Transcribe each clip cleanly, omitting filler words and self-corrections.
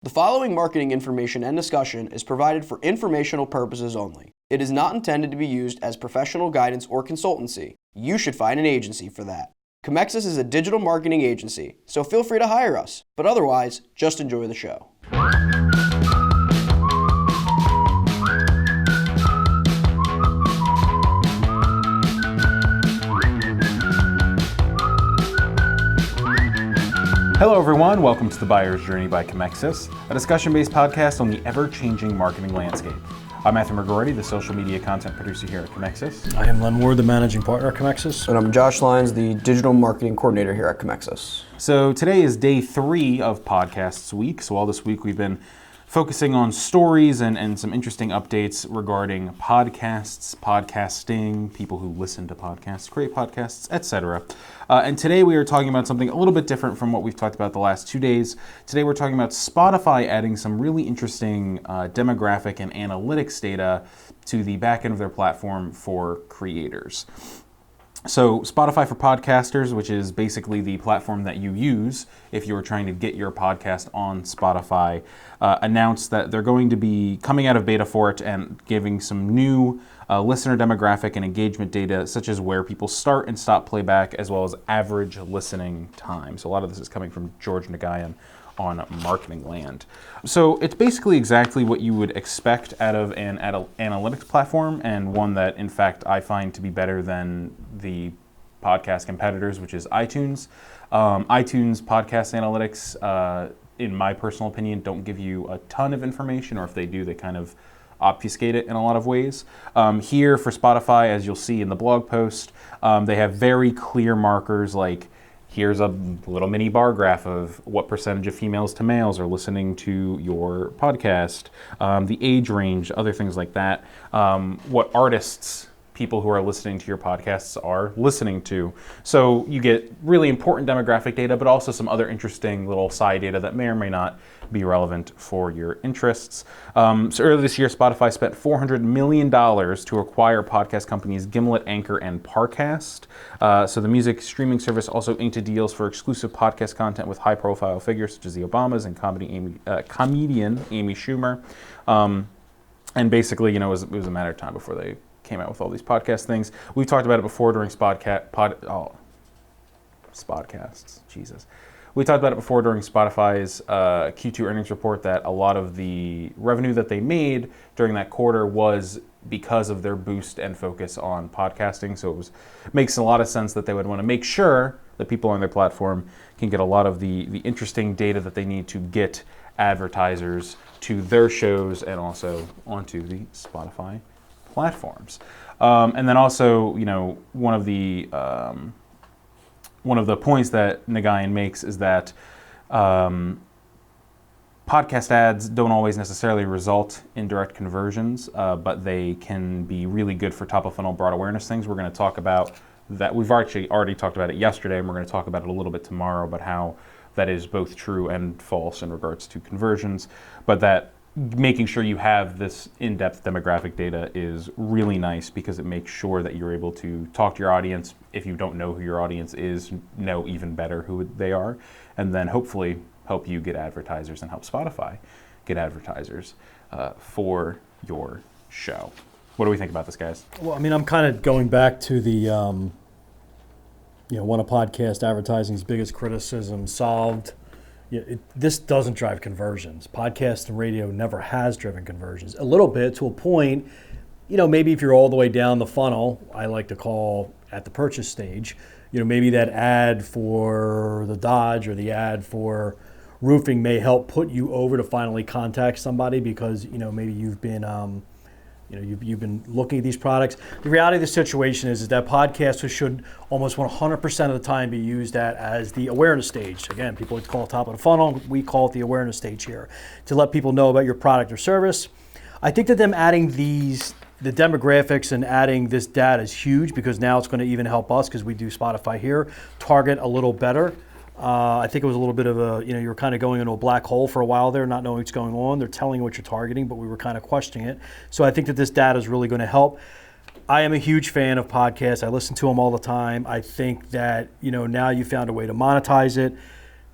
The following marketing information and discussion is provided for informational purposes only. It is not intended to be used as professional guidance or consultancy. You should find an agency for that. Comexis is a digital marketing agency, so feel free to hire us. But otherwise, just enjoy the show. Hello everyone, welcome to The Buyer's Journey by Comexis, a discussion-based podcast on the ever-changing marketing landscape. I'm Matthew McGroarty, the social media content producer here at Comexis. I am Len Ward, the managing partner at Comexis. And I'm Josh Lyons, the digital marketing coordinator here at Comexis. So today is day 3 of Podcasts Week. So all this week we've been focusing on stories and some interesting updates regarding podcasts, podcasting, people who listen to podcasts, create podcasts, etc. And today we are talking about something a little bit different from what we've talked about the last 2 days. Today we're talking about Spotify adding some really interesting demographic and analytics data to the back end of their platform for creators. So Spotify for Podcasters, which is basically the platform that you use if you're trying to get your podcast on Spotify, announced that they're going to be coming out of beta for it and giving some new listener demographic and engagement data, such as where people start and stop playback, as well as average listening time. So a lot of this is coming from George Nagayan on Marketing Land. So it's basically exactly what you would expect out of an analytics platform, and one that in fact I find to be better than the podcast competitors, which is iTunes. iTunes podcast analytics, in my personal opinion, don't give you a ton of information, or if they do, they kind of obfuscate it in a lot of ways. Here for Spotify, as you'll see in the blog post, they have very clear markers like here's a little mini bar graph of what percentage of females to males are listening to your podcast, the age range, other things like that, what artists people who are listening to your podcasts are listening to. So you get really important demographic data, but also some other interesting little side data that may or may not be relevant for your interests. So earlier this year, Spotify spent $400 million to acquire podcast companies Gimlet, Anchor, and Parcast. So the music streaming service also inked deals for exclusive podcast content with high-profile figures such as the Obamas and comedian Amy Schumer. And basically, it was a matter of time before they came out with all these podcast things. We've talked about it before during Spodcasts. Jesus. We talked about it before during Spotify's Q2 earnings report that a lot of the revenue that they made during that quarter was because of their boost and focus on podcasting. So it makes a lot of sense that they would want to make sure that people on their platform can get a lot of the interesting data that they need to get advertisers to their shows and also onto the Spotify platforms. And then also, one of the points that Nagayan makes is that podcast ads don't always necessarily result in direct conversions, but they can be really good for top of funnel broad awareness things. We're going to talk about that. We've actually already talked about it yesterday, and we're going to talk about it a little bit tomorrow, about how that is both true and false in regards to conversions, but that making sure you have this in-depth demographic data is really nice because it makes sure that you're able to talk to your audience. If you don't know who your audience is, know even better who they are, and then hopefully help you get advertisers and help Spotify get advertisers for your show. What do we think about this, guys? Well, I'm kind of going back to the, one of podcast advertising's biggest criticism solved. This doesn't drive conversions. Podcast and radio never has driven conversions. A little bit to a point, maybe if you're all the way down the funnel, I like to call at the purchase stage, maybe that ad for the Dodge or the ad for roofing may help put you over to finally contact somebody because, maybe you've been you've been looking at these products. The reality of the situation is that podcasts should almost 100% of the time be used as the awareness stage. Again, people would call it top of the funnel. We call it the awareness stage here, to let people know about your product or service. I think that them adding the demographics and adding this data is huge because now it's going to even help us, because we do Spotify here, target a little better. I think it was a little bit of you were kind of going into a black hole for a while there, not knowing what's going on. They're telling you what you're targeting, but we were kind of questioning it. So I think that this data is really going to help. I am a huge fan of podcasts. I listen to them all the time. I think that, now you found a way to monetize it.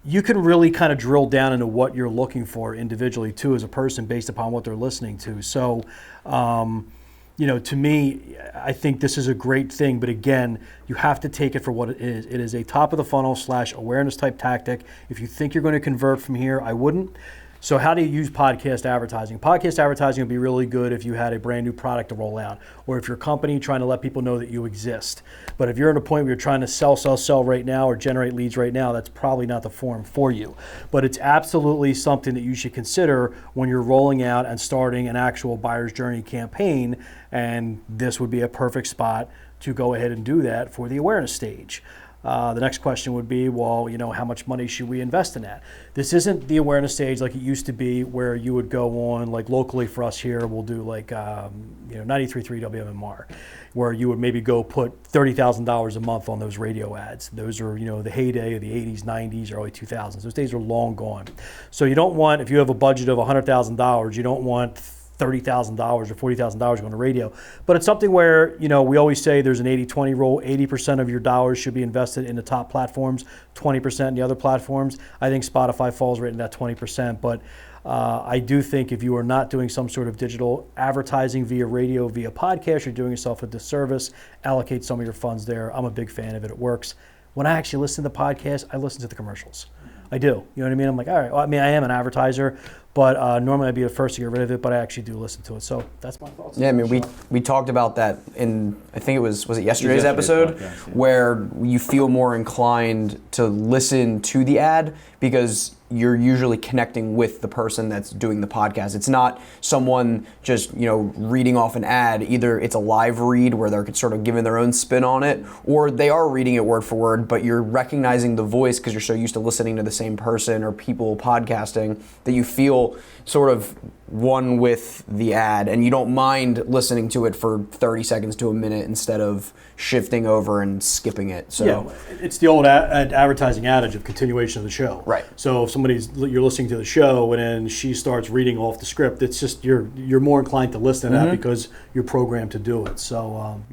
you can really kind of drill down into what you're looking for individually too as a person based upon what they're listening to. So, to me, I think this is a great thing, but again, you have to take it for what it is. It is a top of the funnel / awareness type tactic. If you think you're going to convert from here, I wouldn't. So how do you use podcast advertising? Podcast advertising would be really good if you had a brand new product to roll out, or if your company trying to let people know that you exist. But if you're at a point where you're trying to sell right now or generate leads right now, that's probably not the forum for you. But it's absolutely something that you should consider when you're rolling out and starting an actual buyer's journey campaign. And this would be a perfect spot to go ahead and do that for the awareness stage. The next question would be, well, how much money should we invest in that? This isn't the awareness stage like it used to be, where you would go on, like locally for us here, we'll do like 93.3 WMMR, where you would maybe go put $30,000 a month on those radio ads. Those are, the heyday of the 80s, 90s, early 2000s. Those days are long gone. So you don't want, if you have a budget of $100,000, you don't want $30,000 or $40,000 going to radio. But it's something where, we always say there's an 80-20 rule. 80% of your dollars should be invested in the top platforms, 20% in the other platforms. I think Spotify falls right in that 20%. But I do think if you are not doing some sort of digital advertising via radio, via podcast, you're doing yourself a disservice. Allocate some of your funds there. I'm a big fan of it. It works. When I actually listen to the podcast, I listen to the commercials. I do. You know what I mean? I'm like, all right, well, I am an advertiser, but normally I'd be the first to get rid of it, but I actually do listen to it. So that's my thoughts. Yeah, we talked about that in, I think it was it yesterday's episode, podcast, yeah. Where you feel more inclined to listen to the ad because you're usually connecting with the person that's doing the podcast. It's not someone just, reading off an ad. Either it's a live read where they're sort of giving their own spin on it, or they are reading it word for word, but you're recognizing the voice because you're so used to listening to the same person or people podcasting that you feel sort of one with the ad, and you don't mind listening to it for 30 seconds to a minute instead of shifting over and skipping it. So yeah, it's the old advertising adage of continuation of the show. Right. So if you're listening to the show and then she starts reading off the script, it's just you're more inclined to listen to that because you're programmed to do it. So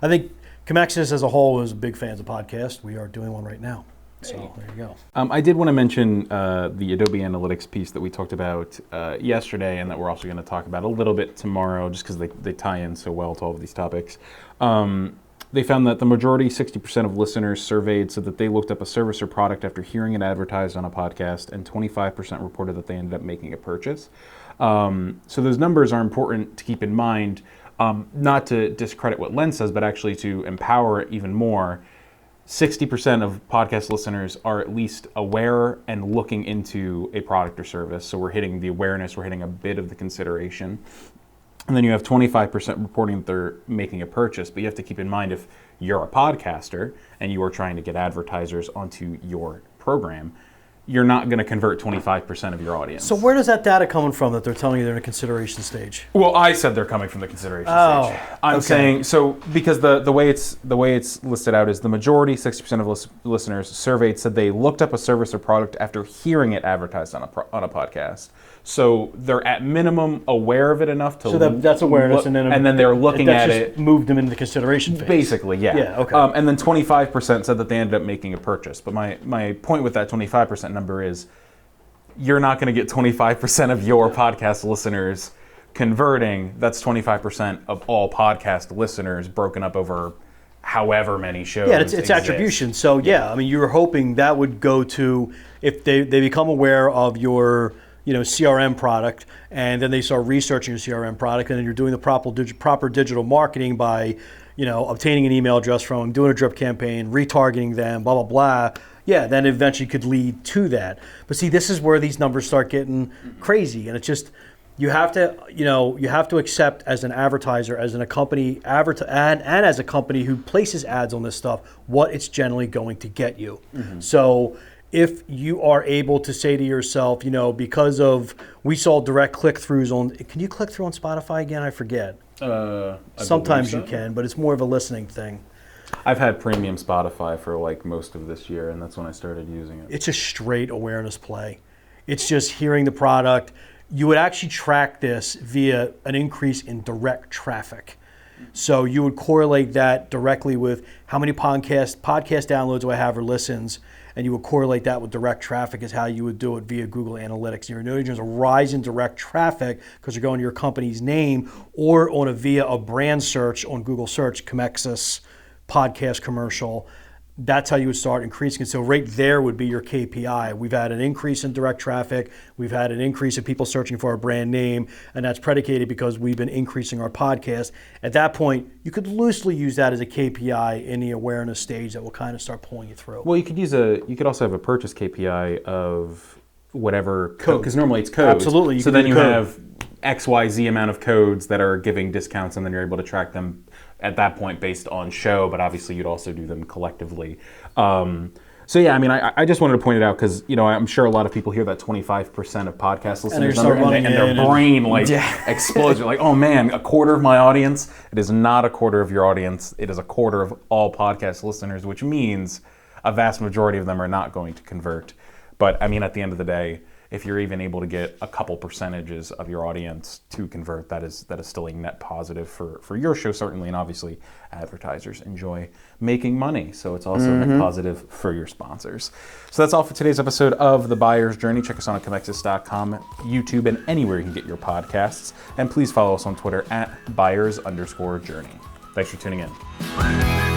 I think Comexis as a whole is big fans of podcasts. We are doing one right now. So there you go. I did want to mention the Adobe Analytics piece that we talked about yesterday, and that we're also going to talk about a little bit tomorrow, just because they tie in so well to all of these topics. They found that the majority, 60% of listeners surveyed, said that they looked up a service or product after hearing it advertised on a podcast, and 25% reported that they ended up making a purchase. So those numbers are important to keep in mind, not to discredit what Len says, but actually to empower it even more. 60% of podcast listeners are at least aware and looking into a product or service. So we're hitting the awareness, we're hitting a bit of the consideration. And then you have 25% reporting that they're making a purchase. But you have to keep in mind, if you're a podcaster and you are trying to get advertisers onto your program, you're not going to convert 25% of your audience. So where does that data coming from that they're telling you they're in a consideration stage? Well, I said they're coming from the consideration stage. I'm saying, so because the way it's listed out is the majority, 60% of listeners surveyed said they looked up a service or product after hearing it advertised on a podcast. So they're at minimum aware of it enough to. So that's awareness, and then they're looking at it. Moved them into the consideration phase. Basically, yeah. Yeah. Okay. And then 25% said that they ended up making a purchase. But my point with that 25% number is, you're not going to get 25% of your podcast listeners converting. That's 25% of all podcast listeners broken up over however many shows. Yeah, it's attribution. So I mean, you're hoping that would go to, if they become aware of your CRM product, and then they start researching your CRM product, and then you're doing the proper digital marketing by, obtaining an email address from them, doing a drip campaign, retargeting them, blah, blah, blah. Yeah, then eventually could lead to that. But see, this is where these numbers start getting crazy, and it's just, you have to accept as an advertiser, as a company, and as a company who places ads on this stuff, what it's generally going to get you. Mm-hmm. So if you are able to say to yourself, because we saw direct click-throughs on, can you click through on Spotify again? I forget. Sometimes you can, but it's more of a listening thing. I've had premium Spotify for like most of this year, and that's when I started using it. It's a straight awareness play. It's just hearing the product. You would actually track this via an increase in direct traffic. So you would correlate that directly with how many podcast downloads do I have or listens, and you would correlate that with direct traffic is how you would do it via Google Analytics. You're noticing there's a rise in direct traffic because you're going to your company's name or via a brand search on Google search, Comexis podcast commercial. That's how you would start increasing it. So right there would be your KPI. We've had an increase in direct traffic. We've had an increase in people searching for our brand name, and that's predicated because we've been increasing our podcast. At that point, you could loosely use that as a KPI in the awareness stage that will kind of start pulling you through. Well, you could also have a purchase KPI of whatever code, because normally it's codes. Absolutely. So then you have XYZ amount of codes that are giving discounts, and then you're able to track them at that point based on show, but obviously you'd also do them collectively. So yeah, I mean, I just wanted to point it out because, you know, I'm sure a lot of people hear that 25% of podcast listeners and their brain explodes. You're like, oh man, a quarter of my audience. It is not a quarter of your audience. It is a quarter of all podcast listeners, which means a vast majority of them are not going to convert. But I mean, at the end of the day, if you're even able to get a couple percentages of your audience to convert, that is still a net positive for your show, certainly, and obviously advertisers enjoy making money, so it's also a net positive for your sponsors. So that's all for today's episode of The Buyer's Journey. Check us out on Comexis.com, YouTube, and anywhere you can get your podcasts, and please follow us on Twitter at @buyers_journey. Thanks for tuning in.